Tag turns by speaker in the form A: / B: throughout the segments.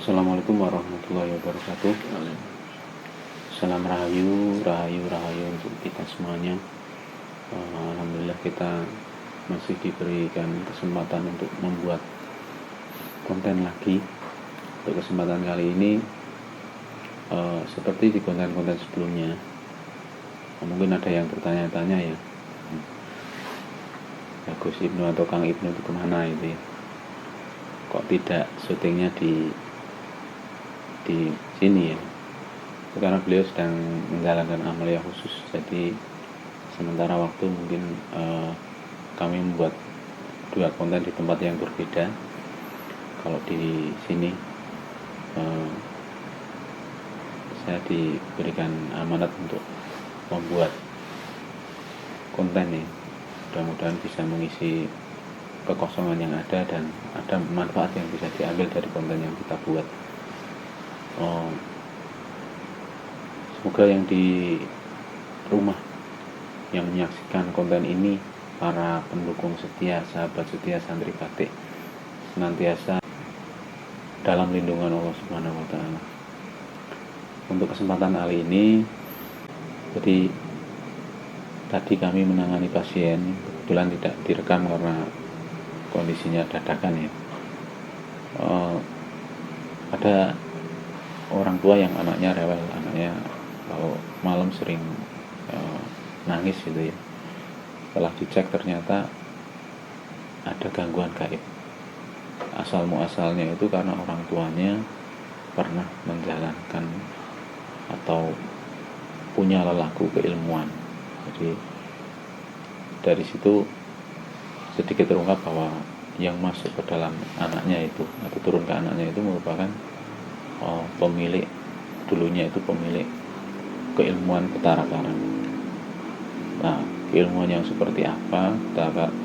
A: Assalamualaikum warahmatullahi wabarakatuh. Salam rahayu untuk kita semuanya. Alhamdulillah kita masih diberikan kesempatan untuk membuat konten lagi. Untuk kesempatan kali ini seperti di konten-konten sebelumnya, mungkin ada yang bertanya-tanya ya, Gus Ibnu atau Kang Ibnu itu kemana itu ya? Kok tidak syutingnya di sini ya? Karena beliau sedang menjalankan amalia khusus, jadi sementara waktu mungkin kami membuat dua konten di tempat yang berbeda. Kalau di sini saya diberikan amanat untuk membuat konten ya, mudah-mudahan bisa mengisi kekosongan yang ada dan ada manfaat yang bisa diambil dari konten yang kita buat. Semoga yang di rumah yang menyaksikan konten ini, para pendukung setia, sahabat setia Santri Batik, senantiasa dalam lindungan Allah Subhanahu wa Ta'ala. Untuk kesempatan kali ini, jadi tadi kami menangani pasien, kebetulan tidak direkam karena kondisinya dadakan ya. Ada orang tua yang anaknya rewel, anaknya kalau malam sering nangis gitu ya. Setelah dicek ternyata ada gangguan gaib. Asal muasalnya itu karena orang tuanya pernah menjalankan atau punya lelaku keilmuan. Jadi dari situ sedikit terungkap bahwa yang masuk ke dalam anaknya itu atau turun ke anaknya itu merupakan pemilik, dulunya itu pemilik keilmuan petara karang. Nah, keilmuan yang seperti apa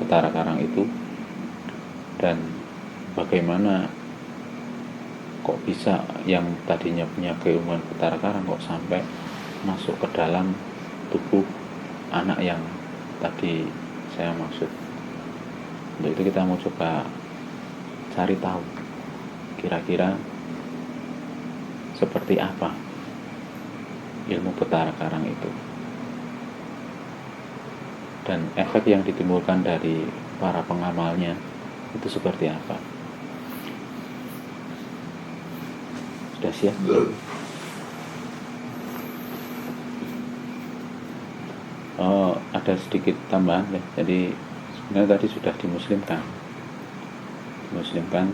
A: petara karang itu, dan bagaimana kok bisa yang tadinya punya keilmuan petara karang kok sampai masuk ke dalam tubuh anak yang tadi saya maksud. Untuk itu kita mau coba cari tahu kira-kira seperti apa ilmu petara karang itu, dan efek yang ditimbulkan dari para pengamalnya itu seperti apa. Sudah siap? Ada sedikit tambahan ya. Jadi sebenarnya tadi sudah dimuslimkan,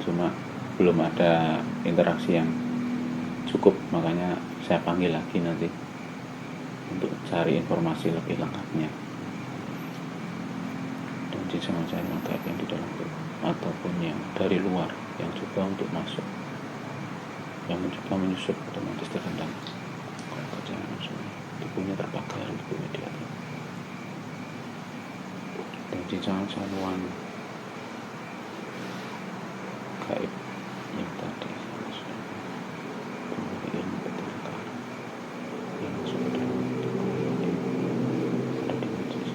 A: cuma belum ada interaksi yang cukup, makanya saya panggil lagi nanti untuk cari informasi lebih lengkapnya. Dan jangan cari gaib yang di dalam ataupun yang dari luar yang coba untuk masuk, yang mencoba menyusup, otomatis terendam. Kalau kerjaan langsung tubuhnya terbakar itu media. Dan jangan saluan gaib yang tadi ilmu petara karang yang masuk ke dalam tubuh ini ada di majelis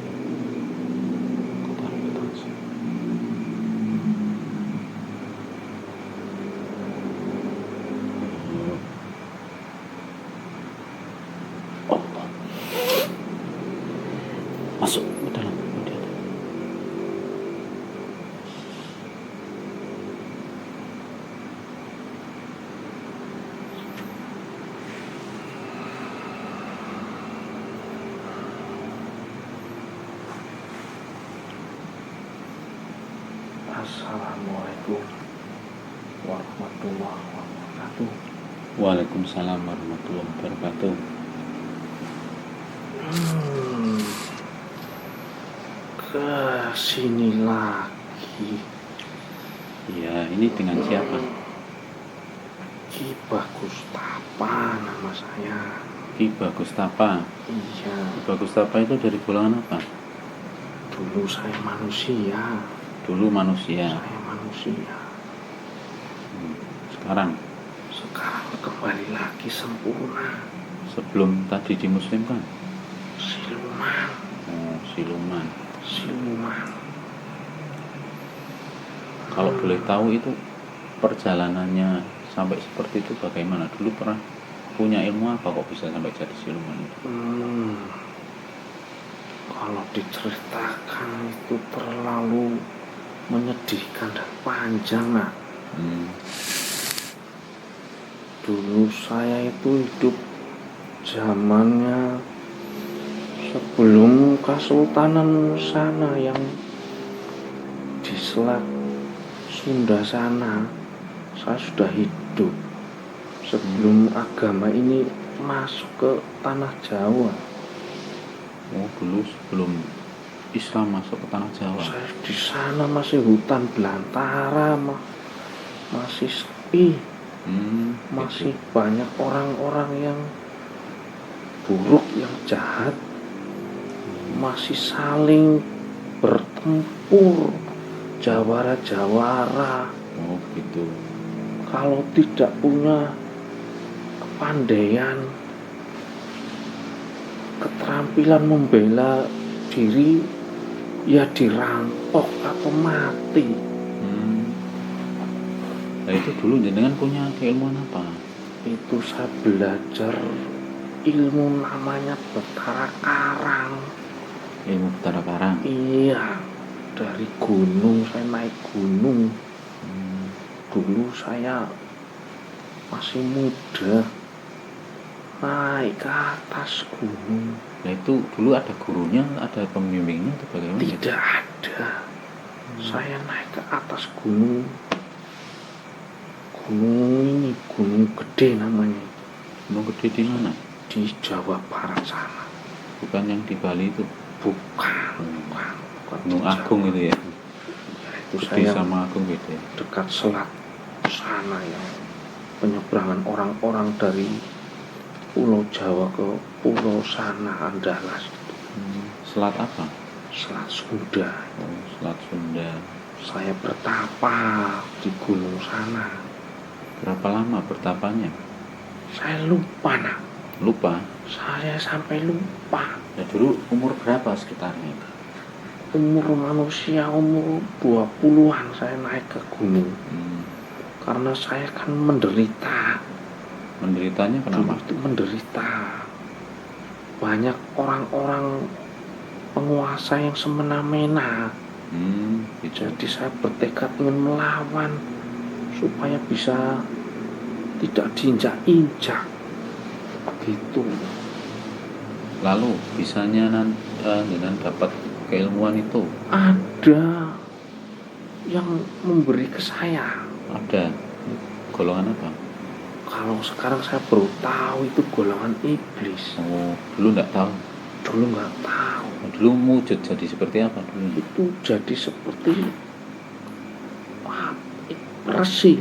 A: Kota Bekasi. Masuk ke dalam media.
B: Assalamualaikum warahmatullahi wabarakatuh.
A: Waalaikumsalam warahmatullahi wabarakatuh.
B: Kesini lagi.
A: Ya, ini dengan siapa?
B: Ki Bagus Tapa nama saya.
A: Ki Bagus Tapa.
B: Iya.
A: Ki Bagus Tapa itu dari golongan apa?
B: Dulu saya manusia.
A: Dulu manusia.
B: Saya manusia.
A: Sekarang
B: Kembali lagi sempurna.
A: Sebelum tadi dimuslimkan?
B: Siluman.
A: Oh, siluman. Kalau boleh tahu itu perjalanannya sampai seperti itu bagaimana? Dulu pernah punya ilmu apa kok bisa sampai jadi siluman itu?
B: Kalau diceritakan itu terlalu menyedihkan dan panjang, nak. Dulu saya itu hidup zamannya sebelum Kesultanan sana yang di Selat Sunda sana. Saya sudah hidup sebelum agama ini masuk ke tanah Jawa.
A: Oh, dulu sebelum Islam masuk ke tanah Jawa.
B: Saya di sana masih hutan belantara, masih sepi, masih banyak orang-orang yang buruk, yang jahat, masih saling bertempur, jawara-jawara.
A: Oh, gitu.
B: Kalau tidak punya kepandaian, keterampilan membela diri, ya dirampok atau mati.
A: Nah, itu dulu jenengan punya keilmuan apa?
B: Itu saya belajar ilmu namanya Betara Karang.
A: Ilmu Betara Karang?
B: Iya, dari gunung, saya naik gunung. Dulu saya masih muda, naik ke atas gunung.
A: Nah, itu dulu ada gurunya, ada pembimbingnya atau bagaimana?
B: Tidak ada. Saya naik ke atas gunung. Gunung Gede namanya.
A: Gunung Gede di mana?
B: Di Jawa Barat sana.
A: Bukan yang di Bali itu?
B: Bukan.
A: Gunung Agung itu ya?
B: Ya, itu
A: Gede
B: saya
A: sama Agung beda.
B: dekat selat sana yang penyeberangan orang-orang dari Pulau Jawa ke Pulau sana Andalas itu.
A: Selat apa?
B: Selat Sunda.
A: Oh, Selat Sunda.
B: Saya bertapa di gunung sana.
A: Berapa lama bertapanya?
B: Saya lupa, nak.
A: Lupa?
B: Saya sampai lupa.
A: Ya, dulu umur berapa sekitarnya?
B: Umur manusia umur 20-an saya naik ke gunung. Karena saya kan menderita.
A: Menderitanya kenapa?
B: Dulu itu menderita. Banyak orang-orang penguasa yang semena-mena. Jadi saya bertekad ingin melawan supaya bisa tidak diinjak-injak. Begitu.
A: Lalu bisanya dengan dapat keilmuan itu?
B: Ada yang memberi ke saya.
A: Ada. Golongan apa?
B: Kalau sekarang saya baru tahu itu golongan iblis.
A: Oh, dulu nggak tahu?
B: Dulu nggak tahu.
A: Dulu wujud jadi seperti apa dulu?
B: Itu jadi seperti resi,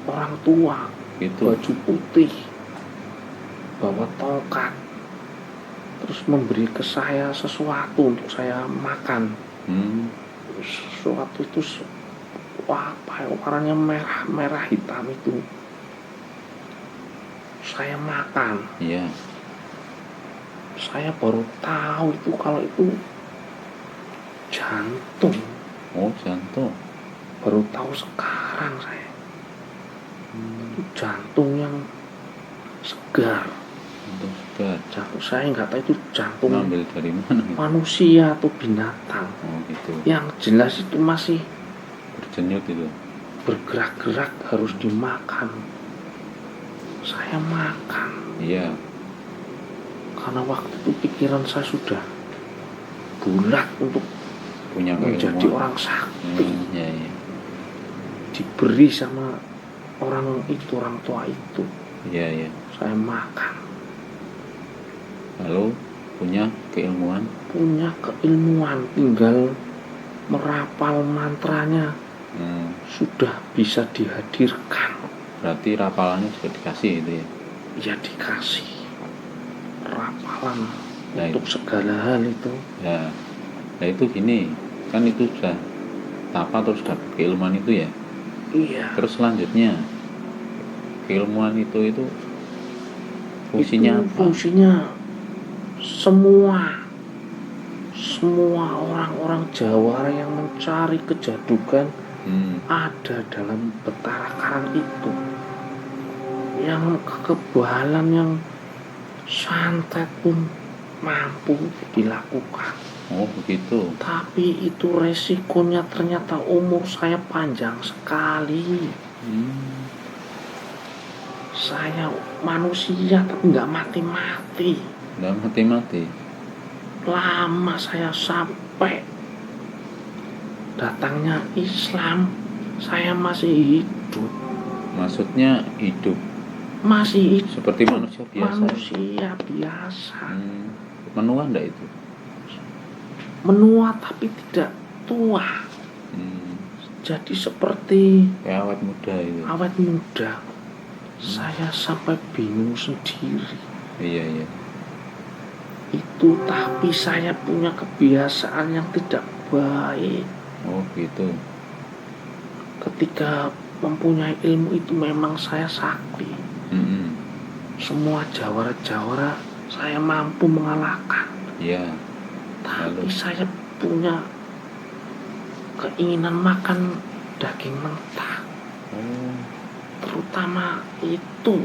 B: orang tua,
A: gitu.
B: Baju putih, bawa tongkat, terus memberi ke saya sesuatu untuk saya makan. Sesuatu itu warnanya merah hitam itu. Saya makan.
A: Iya.
B: Saya baru tahu itu kalau itu jantung.
A: Oh, jantung.
B: Baru tahu sekarang saya. Itu jantung yang segar.
A: Jantung segar.
B: Jantung saya nggak tahu itu jantung
A: ngambil dari mana?
B: Manusia atau binatang.
A: Oh, gitu.
B: Yang jelas itu masih
A: Berjenyut itu.
B: Bergerak-gerak harus dimakan. Saya makan.
A: Iya.
B: Karena waktu itu pikiran saya sudah bulat untuk
A: punya
B: menjadi
A: keilmuan.
B: orang sakti,
A: Ya, ya.
B: diberi sama orang itu, orang tua itu,
A: Ya, ya.
B: saya makan.
A: Lalu punya keilmuan.
B: Punya keilmuan, tinggal merapal mantranya sudah bisa dihadirkan.
A: Berarti rapalannya juga dikasih itu ya?
B: Ya dikasih rapalan
A: Nah,
B: untuk segala hal itu.
A: Ya, nah itu gini, kan itu sudah tapa terus dapat keilmuan itu ya.
B: Iya.
A: Terus selanjutnya keilmuan itu fungsinya
B: itu
A: apa?
B: Fungsinya semua orang-orang Jawara yang mencari kejadukan ada dalam Betara Karang itu. Yang kekebalan, yang santet pun mampu dilakukan.
A: Oh begitu.
B: Tapi itu resikonya ternyata umur saya panjang sekali. Saya manusia tapi nggak mati-mati.
A: Nggak mati-mati.
B: Lama saya sampai datangnya Islam, saya masih hidup.
A: Maksudnya hidup?
B: Masih hidup.
A: Seperti manusia biasa.
B: Manusia biasa.
A: Menua enggak itu?
B: Menua tapi tidak tua. Jadi seperti
A: kayak awet muda itu.
B: Awet muda. Saya sampai bingung sendiri.
A: Iya.
B: Itu tapi saya punya kebiasaan yang tidak baik.
A: Oh gitu.
B: Ketika mempunyai ilmu itu memang saya sakti. Semua jawara-jawara saya mampu mengalahkan.
A: Iya.
B: Tapi saya punya keinginan makan daging mentah. Terutama itu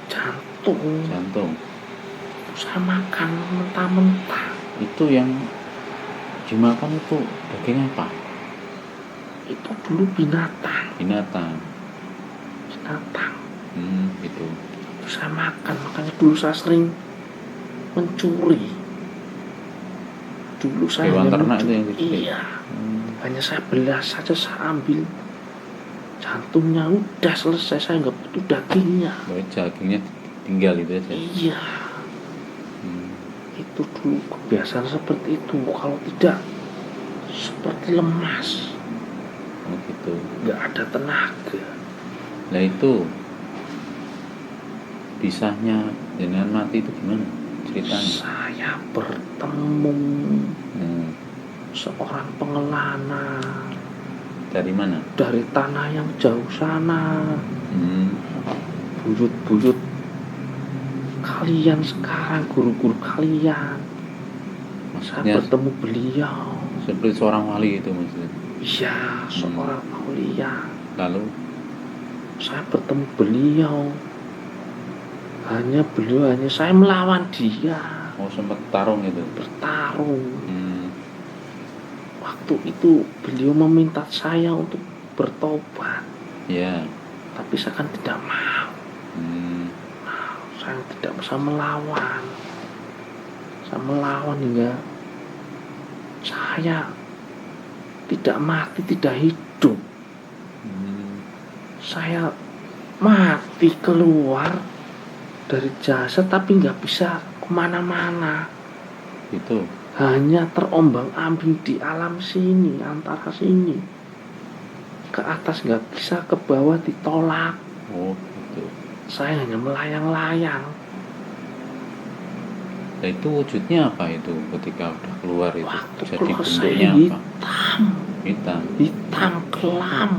B: jantung. Saya makan mentah-mentah.
A: Itu yang dimakan itu daging apa?
B: Itu dulu binatang.
A: Itu
B: saya makan, makanya dulu saya sering mencuri. Dulu saya
A: hewan ternak itu yang dicuri.
B: Iya. Hanya saya belah saja, saya ambil jantungnya, udah selesai, saya nggak butuh dagingnya.
A: Dagingnya tinggal itu aja.
B: Iya. Itu dulu kebiasaan seperti itu. Kalau tidak seperti lemas.
A: Oh gitu.
B: Nggak ada tenaga.
A: Nah itu bisanya dengan mati itu gimana ceritanya?
B: Saya bertemu seorang pengelana.
A: Dari mana? Dari
B: tanah yang jauh sana. Buyut-buyut kalian sekarang, guru-guru kalian. Maksudnya, saya bertemu beliau.
A: Seperti seorang wali itu maksudnya?
B: Iya, seorang mulia.
A: Lalu?
B: Saya bertemu beliau. Beliau hanya saya melawan dia.
A: Oh, sempat tarung itu?
B: Bertarung. Waktu itu beliau meminta saya untuk bertobat.
A: Iya.
B: Tapi saya kan tidak mau. Saya tidak bisa melawan. Saya melawan hingga saya tidak mati, tidak hidup. Saya mati keluar dari jasad tapi nggak bisa kemana-mana.
A: Itu
B: hanya terombang-ambing di alam sini, antara sini ke atas, nggak bisa ke bawah, ditolak.
A: Oh gitu.
B: Saya hanya melayang-layang.
A: Nah itu wujudnya apa itu ketika udah keluar itu?
B: Waktu
A: jadi
B: keluar
A: bentuknya
B: saya
A: apa?
B: Hitam kelam.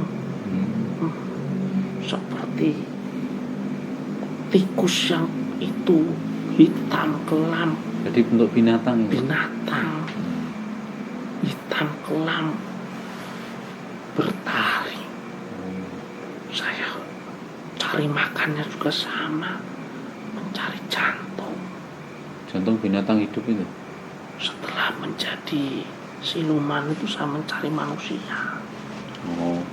B: Seperti tikus yang itu, hitam kelam.
A: Jadi bentuk binatang itu?
B: Binatang. Hitam kelam. Bertaring. Saya cari makannya juga sama. Mencari jantung.
A: Jantung binatang hidup itu?
B: Setelah menjadi siluman itu saya mencari manusia.
A: Oh,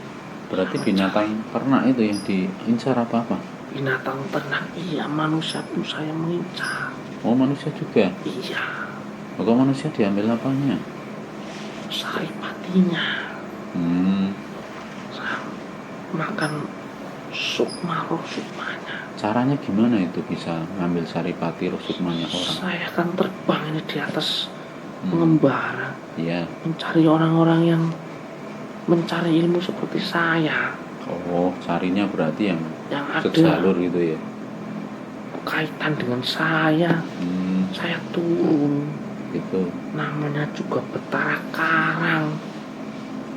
A: berarti binatang ternak itu yang diincar apa-apa?
B: Binatang ternak, iya. Manusia pun saya mengincar.
A: Oh, manusia juga?
B: Iya.
A: Kok manusia diambil apanya?
B: saripatinya.
A: Hmm.
B: Saya makan sukmanya.
A: Caranya gimana itu bisa ngambil saripati roh sukmanya orang?
B: Saya kan terbang ini di atas mengembara,
A: Iya.
B: mencari orang-orang yang mencari ilmu seperti saya.
A: Oh, carinya berarti yang
B: ada
A: sejalur gitu ya?
B: Kaitan dengan saya. Saya turun.
A: Gitu.
B: Namanya juga Betara Karang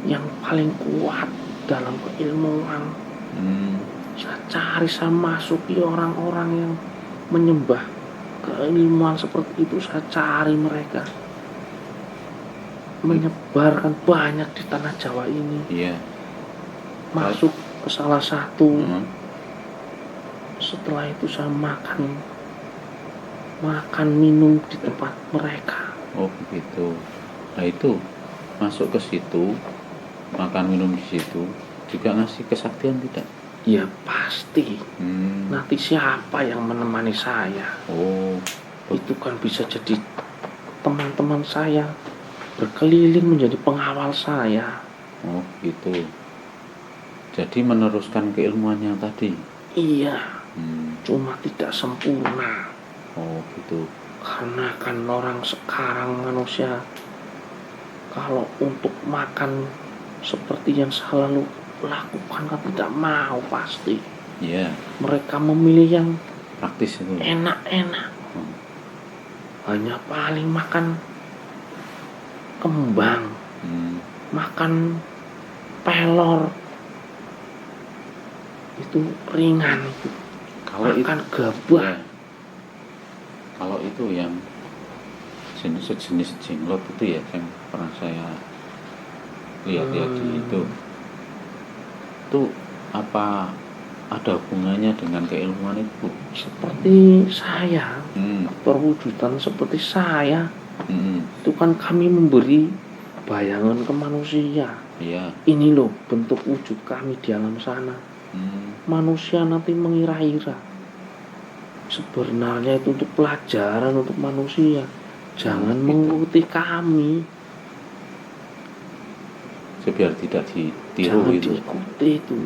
B: yang paling kuat dalam keilmuan. Saya cari, saya masuki orang-orang yang menyembah keilmuan seperti itu. Saya cari mereka, menyebarkan banyak di tanah Jawa ini.
A: Iya.
B: Masuk ke salah satu. Setelah itu saya makan minum di tempat mereka.
A: Oh begitu. Nah itu masuk ke situ, makan minum di situ, juga ngasih kesaktian tidak?
B: Ya pasti. Nanti siapa yang menemani saya?
A: Oh,
B: itu kan bisa jadi teman-teman saya berkeliling menjadi pengawal saya.
A: Oh gitu. Jadi meneruskan keilmuannya tadi?
B: Iya. Cuma tidak sempurna.
A: Oh gitu.
B: Karena kan orang sekarang manusia kalau untuk makan seperti yang saya lalu lakukan kan tidak mau pasti.
A: Iya.
B: Mereka memilih yang
A: praktis itu.
B: Enak-enak. Hanya paling makan kembang, makan pelor, itu ringan.
A: Kalau
B: makan gabah.
A: Ya. Kalau itu yang sejenis jenglot itu ya yang pernah saya lihat-lihat di itu apa ada hubungannya dengan keilmuan itu?
B: Seperti saya, perwujudan seperti saya. Itu kan kami memberi bayangan ke manusia.
A: Iya.
B: Ini loh bentuk wujud kami di alam sana. Manusia nanti mengira-ira. Sebenarnya itu untuk pelajaran untuk manusia. Jangan mengikuti kami.
A: Biar tidak ditiru.
B: Jangan
A: itu
B: diikuti itu.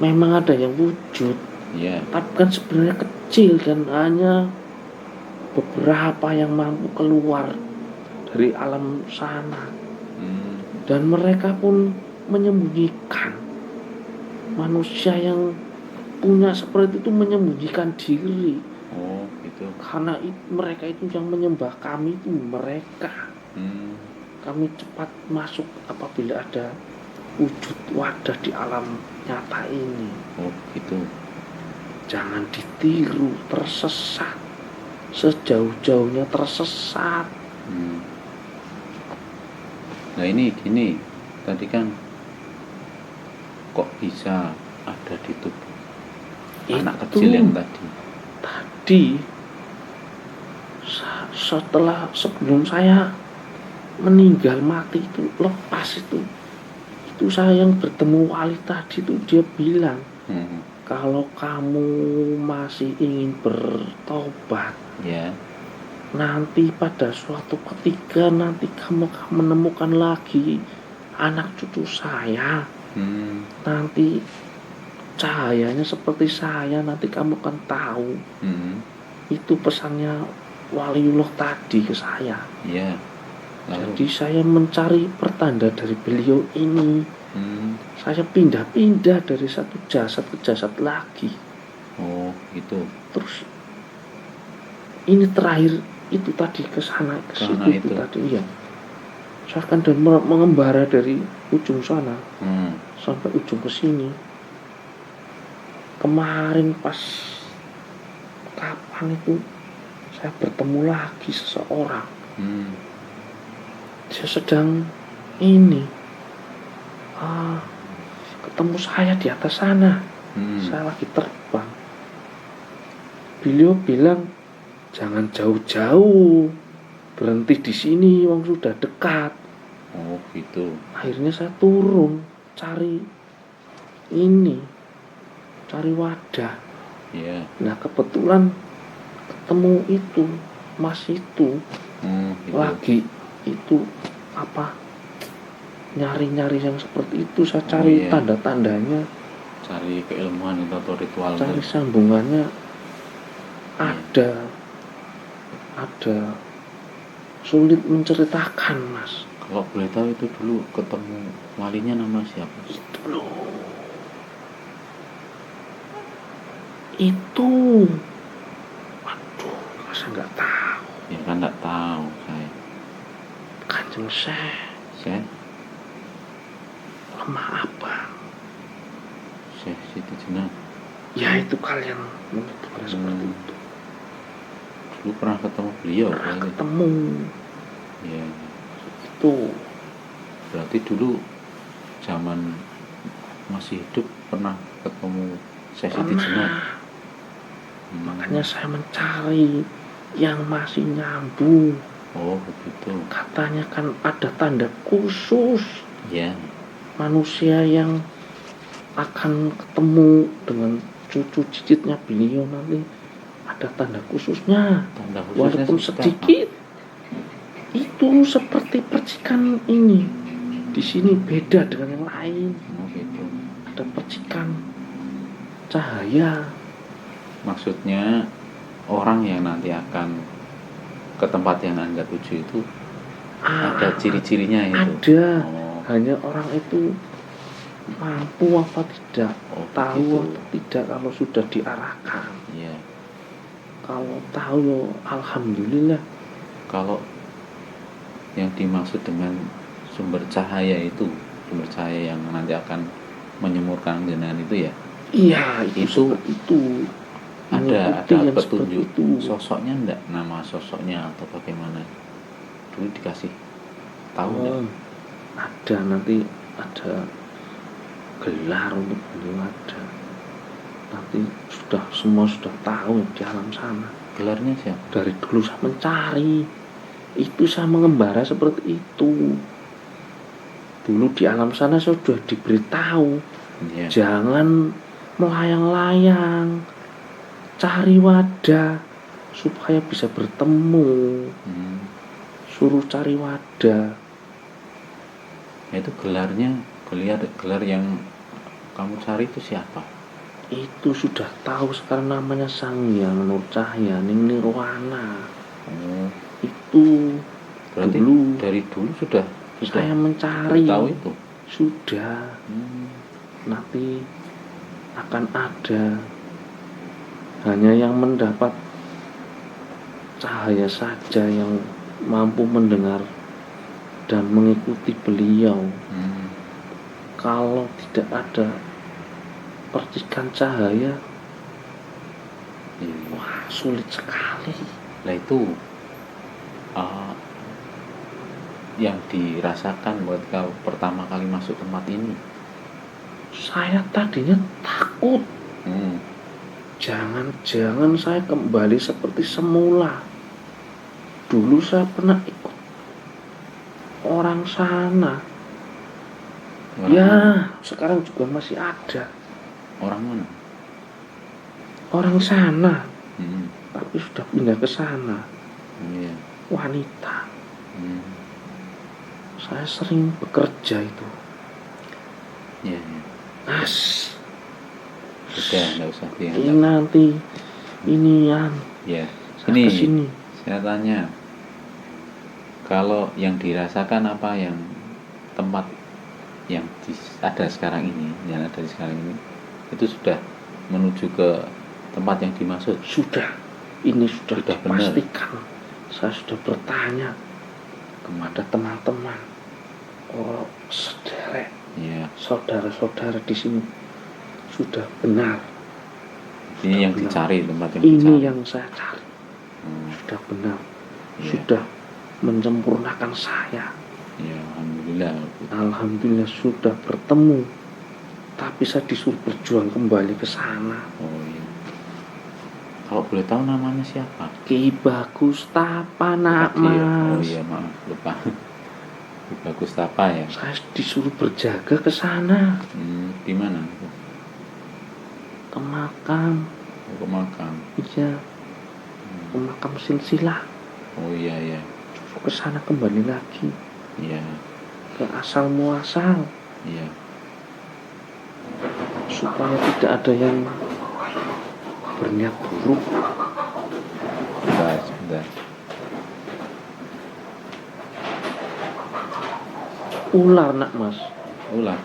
B: Memang ada yang wujud.
A: Iya.
B: Tapi kan sebenarnya kecil dan hanya beberapa yang mampu keluar dari alam sana. Dan mereka pun menyembunyikan. Manusia yang punya seperti itu menyembunyikan diri.
A: Oh gitu.
B: Karena mereka itu yang menyembah kami itu mereka. Kami cepat masuk apabila ada wujud wadah di alam nyata ini.
A: Oh gitu.
B: Jangan ditiru, tersesat. Sejauh-jauhnya tersesat.
A: Nah ini gini, tadi kan kok bisa ada di tubuh anak kecil yang tadi sebelum saya meninggal mati itu lepas itu saya yang bertemu wali tadi itu dia bilang kalau kamu masih ingin bertobat nanti pada suatu ketika nanti kamu akan menemukan lagi anak cucu saya. Nanti cahayanya seperti saya, nanti kamu akan tahu. Itu pesannya waliullah tadi ke saya. Jadi saya mencari pertanda dari beliau ini. Saya pindah-pindah dari satu jasad ke jasad lagi. Oh gitu.
B: Terus ini terakhir itu tadi ke sana ke situ itu tadi iya. Saya akan dan mengembara dari ujung sana sampai ujung ke sini. Kemarin pas kapan itu saya bertemu lagi seseorang. Dia sedang ketemu saya di atas sana. Saya lagi terbang. Beliau bilang jangan jauh-jauh, berhenti di sini, wong sudah dekat.
A: Oh gitu.
B: Akhirnya saya turun cari wadah. Nah kebetulan ketemu itu mas itu
A: gitu.
B: lagi itu nyari-nyari yang seperti itu, saya cari tanda-tandanya,
A: cari keilmuan itu atau ritual,
B: cari sambungannya. Ada sulit menceritakan, Mas.
A: Kalau boleh tahu itu dulu ketemu walinya nama siapa?
B: Itu waduh, masa nggak tahu?
A: Ya kan nggak tahu saya.
B: Kanjeng Syekh Lemah Abang,
A: Syekh Siti Jenar.
B: ya itu kalian menyebutnya seperti itu.
A: Dulu pernah ketemu beliau.
B: Ketemu.
A: Ya.
B: Itu
A: berarti dulu zaman masih hidup pernah ketemu Syekh Siti Jenar.
B: Makanya saya mencari yang masih nyambung.
A: Oh begitu.
B: Katanya kan ada tanda khusus.
A: Ya.
B: Manusia yang akan ketemu dengan cucu cicitnya beliau nanti ada tanda khususnya. Walaupun sedikit. Itu seperti percikan ini. Di sini beda dengan yang lain.
A: Gitu.
B: Ada percikan cahaya.
A: Maksudnya orang yang nanti akan ke tempat yang Anda tuju itu ada ciri-cirinya itu.
B: Ada. Hanya orang itu mampu apa tidak, tahu atau tidak kalau sudah diarahkan.
A: Iya.
B: Kalau tahu, alhamdulillah.
A: Kalau yang dimaksud dengan sumber cahaya itu, sumber cahaya yang nanti akan menyemurkan jenengan itu ya?
B: Iya, itu.
A: Ada petunjuk sosoknya enggak, nama sosoknya atau bagaimana? Dulu dikasih tahu enggak?
B: Ada, nanti ada gelar untuk beliau, ada. Nanti semua sudah tahu di alam sana.
A: Gelarnya siapa?
B: Dari dulu saya mencari. Itu saya mengembara seperti itu. Dulu di alam sana saya sudah diberitahu. Jangan melayang-layang. Cari wadah supaya bisa bertemu. Suruh cari wadah.
A: Itu gelarnya, gelar yang kamu cari itu siapa?
B: Itu sudah tahu sekarang namanya Sang Hyang Nur Cahya Ning Nirwana. Itu
A: berarti
B: dulu,
A: dari dulu sudah
B: saya mencari.
A: Tahu itu?
B: Sudah. Nanti akan ada. Hanya yang mendapat cahaya saja yang mampu mendengar dan mengikuti beliau. Kalau tidak ada percikan cahaya, wah sulit sekali.
A: Nah itu yang dirasakan buat kau pertama kali masuk tempat ini?
B: Saya tadinya takut. Jangan-jangan saya kembali seperti semula. Dulu saya pernah ikut orang sana. Sekarang juga masih ada.
A: Orang mana?
B: Orang sana. Tapi sudah pindah ke sana. Wanita. Saya sering bekerja itu.
A: Sudah, enggak usah dianggap.
B: Ini nanti inian.
A: Ini
B: kesini.
A: Saya tanya, kalau yang dirasakan apa, yang tempat yang ada sekarang ini, itu sudah menuju ke tempat yang dimaksud?
B: Sudah. Ini sudah dipastikan.
A: Benar.
B: Saya sudah bertanya kepada teman-teman, sederek, saudara-saudara di sini, sudah benar.
A: Ini yang dicari, tempat yang
B: ini
A: dicari.
B: Yang saya cari. Sudah benar. Sudah menyempurnakan saya. Alhamdulillah sudah bertemu. Tapi saya disuruh berjuang kembali ke sana.
A: Kalau boleh tahu namanya siapa?
B: Ki Bagus Tapa, nak Mas.
A: Maaf, lupa. Ki Bagus Tapa ya.
B: Saya disuruh berjaga ke sana.
A: Di mana?
B: Ke makam.
A: Ke makam.
B: Iya. Ke makam silsilah.
A: Iya.
B: Ke sana kembali lagi.
A: Iya.
B: ke asal muasal.
A: Iya.
B: Supaya tidak ada yang berniat buruk.
A: Sebentar.
B: Ular nak mas.
A: Ular.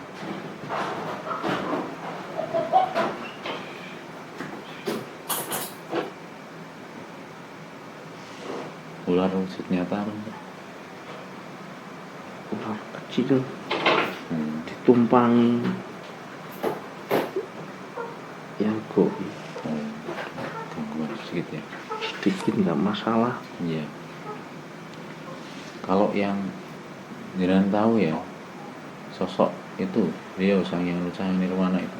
A: Ular wujudnya apa?
B: Ular kecil ditumpangi yang goib.
A: Gangguan sedikit ya.
B: Sedikit nggak masalah.
A: Iya. Kalau yang jangan tahu ya, sosok itu beliau Sang Hyang Cahaya Nirwana itu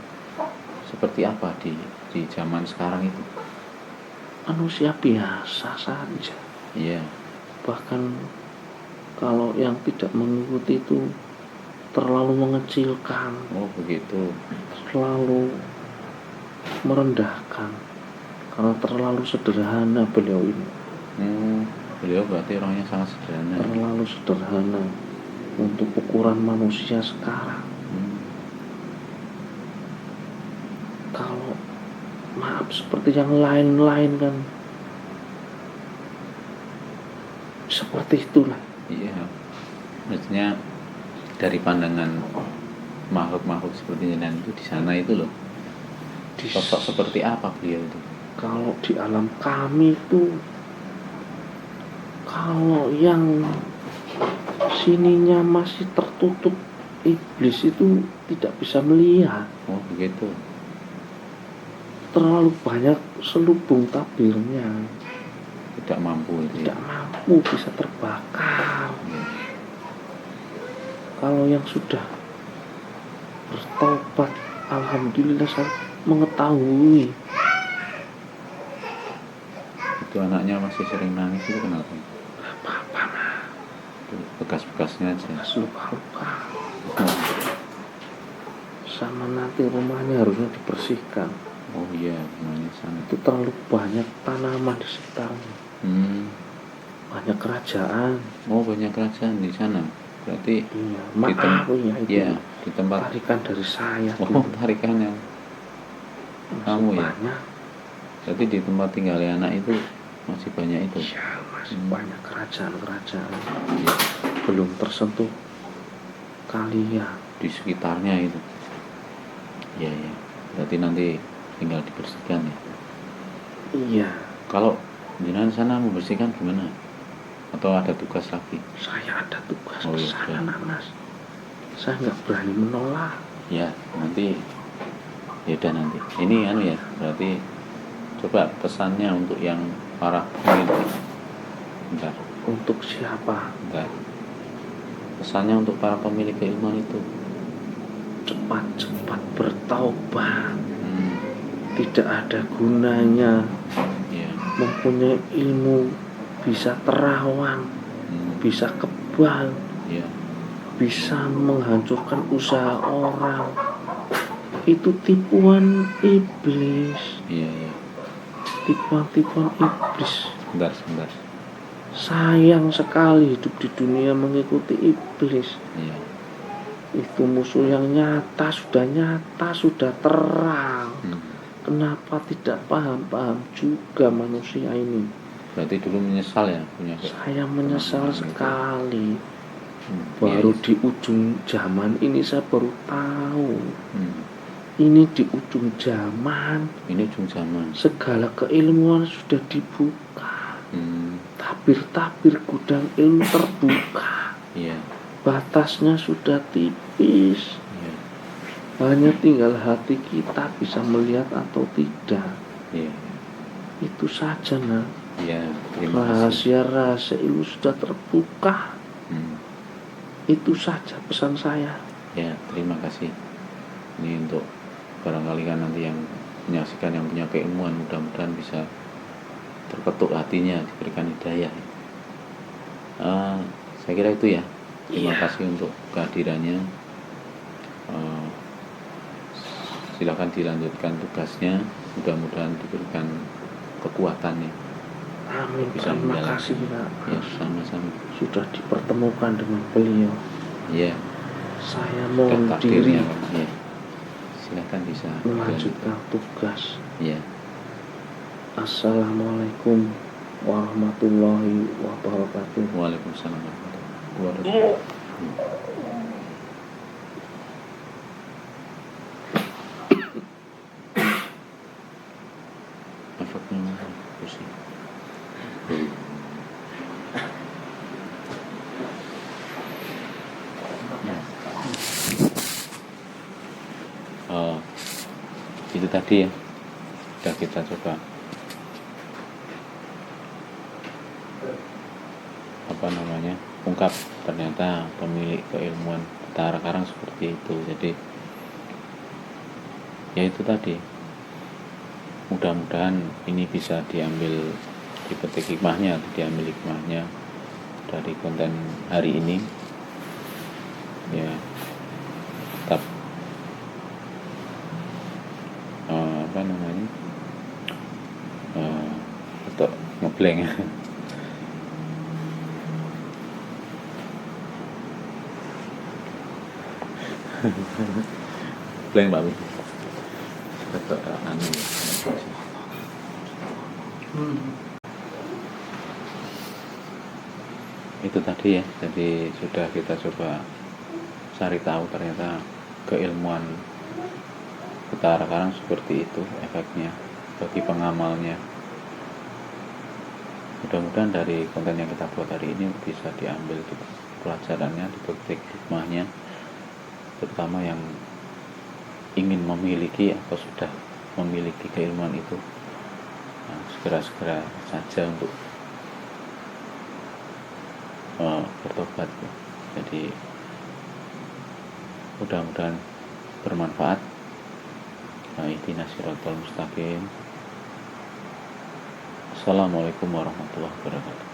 A: seperti apa di zaman sekarang itu?
B: Manusia biasa saja.
A: Iya.
B: Bahkan kalau yang tidak mengikuti itu terlalu mengecilkan.
A: Oh begitu.
B: Terlalu merendahkan karena terlalu sederhana beliau ini.
A: Beliau berarti orangnya sangat sederhana.
B: Terlalu sederhana untuk ukuran manusia sekarang. Kalau maaf seperti yang lain-lain kan seperti itulah.
A: Iya. Maksudnya dari pandangan makhluk-makhluk seperti jenengan itu di sana itu loh. Sosok seperti apa beliau itu?
B: Kalau di alam kami itu, kalau yang sininya masih tertutup iblis itu tidak bisa melihat.
A: Oh begitu.
B: Terlalu banyak selubung tabirnya.
A: Tidak mampu itu.
B: Tidak mampu, bisa terbakar. Kalau yang sudah bertobat, alhamdulillah saya mengetahui.
A: Itu anaknya masih sering nangis itu kenapa?
B: Apa-apa nah.
A: Bekas-bekasnya aja.
B: Luka-luka. Sama nanti rumahnya harusnya dibersihkan.
A: Oh iya, rumahnya sana.
B: Itu terlalu banyak tanaman di sekitarnya. Banyak kerajaan.
A: Oh banyak kerajaan di sana. Berarti
B: iya, maaf ya itu.
A: Iya, di tempat
B: tarikan dari saya.
A: Oh tarikan yang kamu ya.
B: Banyak.
A: Berarti di tempat tinggal anak itu masih banyak itu.
B: Ya, masih banyak kerajaan-kerajaan. Belum tersentuh kalian
A: di sekitarnya itu. Iya ya. Berarti nanti tinggal dibersihkan ya.
B: Iya.
A: Kalau jenengan sana membersihkan gimana? Atau ada tugas lagi?
B: Saya ada tugas
A: ke
B: sana mas. Saya nggak berani menolak.
A: Ya nanti. Ya udah nanti. Ini ya. Berarti coba pesannya untuk yang para pemilik. Bentar.
B: Untuk siapa?
A: Bentar. Pesannya untuk para pemilik keilmuan itu.
B: Cepat-cepat bertaubat. Tidak ada gunanya mempunyai ilmu bisa terawang, bisa kebal, bisa menghancurkan usaha orang. Itu tipuan iblis. Tipuan iblis.
A: Sebentar.
B: Sayang sekali hidup di dunia mengikuti iblis. Itu musuh yang nyata, sudah terang. Kenapa tidak paham juga manusia ini?
A: Berarti dulu menyesal ya punya.
B: Saya menyesal sekali. Baru di ujung zaman ini saya baru tahu. Ini di ujung zaman.
A: Ini ujung zaman.
B: Segala keilmuan sudah dibuka. Tabir-tabir gudang ilmu terbuka. Batasnya sudah tipis. Hanya tinggal hati kita bisa melihat atau tidak. Itu saja nah. Rahasia-rahasia ilmu sudah terbuka. Itu saja pesan saya.
A: Ya, terima kasih. Ini untuk barangkali kan nanti yang menyaksikan yang punya keilmuan, mudah-mudahan bisa terketuk hatinya, diberikan hidayah. Saya kira itu ya. Terima kasih untuk kehadirannya. Silakan dilanjutkan tugasnya, mudah-mudahan diberikan kekuatannya.
B: Amin.
A: Bisa
B: Terima kasih Pak.
A: Ya, sama-sama.
B: Sudah dipertemukan dengan beliau.
A: Iya.
B: Saya mohon diri
A: ya. Silakan bisa
B: melanjutkan tugas.
A: Iya.
B: Assalamualaikum warahmatullahi wabarakatuh.
A: Waalaikumsalam warahmatullahi wabarakatuh. Itu tadi ya, sudah kita coba ungkap, ternyata pemilik keilmuan Batara Karang seperti itu. Jadi ya itu tadi, mudah-mudahan ini bisa dipetik hikmahnya, diambil hikmahnya dari konten hari ini ya. Tetap untuk ngeblank blank Mbak Mi. Itu tadi ya, jadi sudah kita coba cari tahu, ternyata keilmuan Batara Karang seperti itu efeknya bagi pengamalnya. Mudah-mudahan dari konten yang kita buat hari ini bisa diambil pelajarannya, dipetik hikmahnya, terutama yang ingin memiliki atau sudah memiliki keilmuan itu. Nah, segera-segera saja untuk bertobat ya. Jadi mudah-mudahan bermanfaat. Ihdinas siratal mustaqim. Assalamualaikum warahmatullahi wabarakatuh.